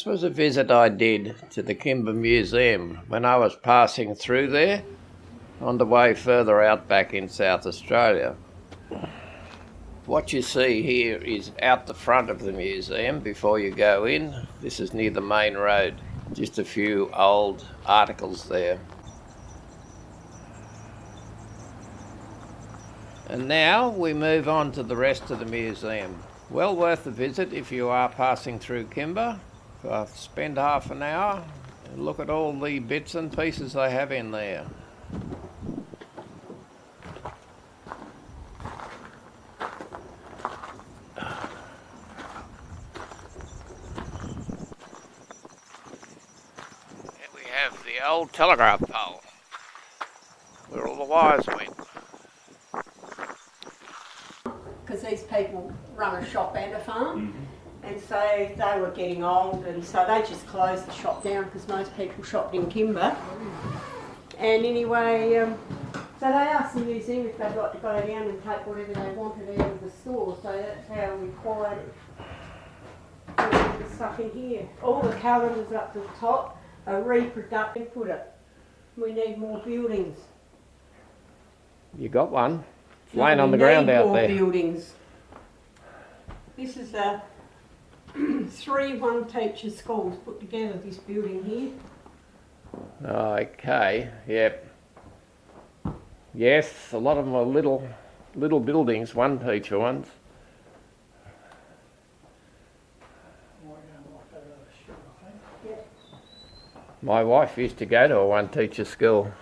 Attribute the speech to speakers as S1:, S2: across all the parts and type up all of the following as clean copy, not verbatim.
S1: This was a visit I did to the Kimba Museum when I was passing through there on the way further out back in South Australia. What you see here is out the front of the museum before you go in. This is near the main road. Just a few old articles there. And now we move on to the rest of the museum. Well worth a visit if you are passing through Kimba. Spend half an hour and look at all the bits and pieces they have in there. Here we have the old telegraph pole where all the wires went.
S2: Because these people run a shop and a farm, and so they were getting old, and so they just closed the shop down because most people shopped in Kimba. And anyway, so they asked the museum if they'd like to go down and take whatever they wanted out of the store, so that's how we acquired the stuff in here. All the calendars up the top are reproductive. Put it. We need more buildings.
S1: You got one? It's laying on the ground out there.
S2: Buildings. This is 3 one-teacher schools put together, this building here.
S1: Okay, yep. Yes, a lot of them are little buildings, one-teacher ones. My wife used to go to a one-teacher school.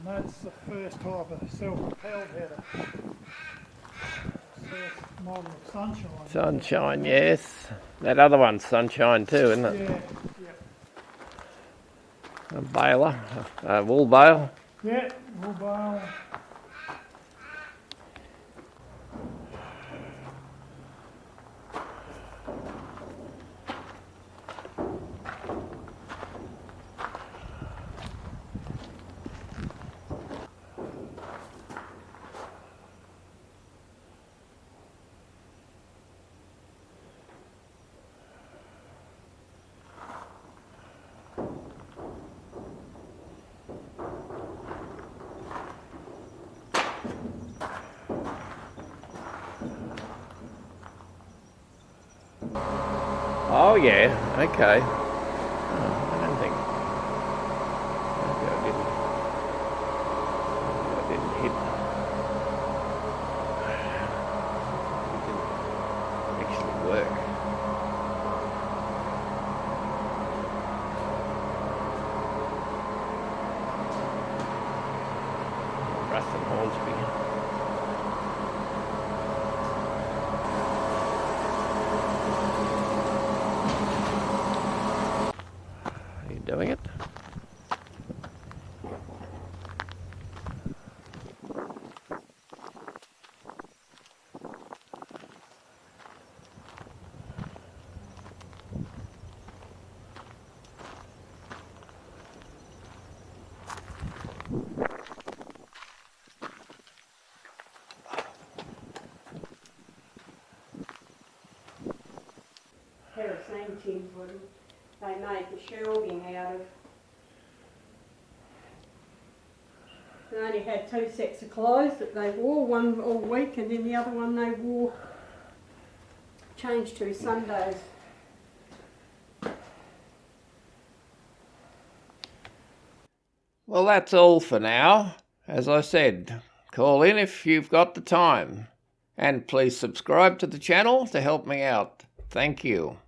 S3: That's the first type of self-propelled header. First model of Sunshine.
S1: Sunshine, yes. That other one's Sunshine too, isn't it?
S3: Yeah, yeah.
S1: A baler, a wool bale.
S3: Yeah, wool bale.
S1: Oh yeah, okay. Oh, I don't think. Maybe I didn't hit. It didn't actually work. Rustin Hornsby. Doing it.
S2: sardine tins were they made the shelving out of. They only had 2 sets of clothes that they wore, one all week and then the other one they wore, changed to Sundays.
S1: Well, that's all for now. As I said, call in if you've got the time. And please subscribe to the channel to help me out. Thank you.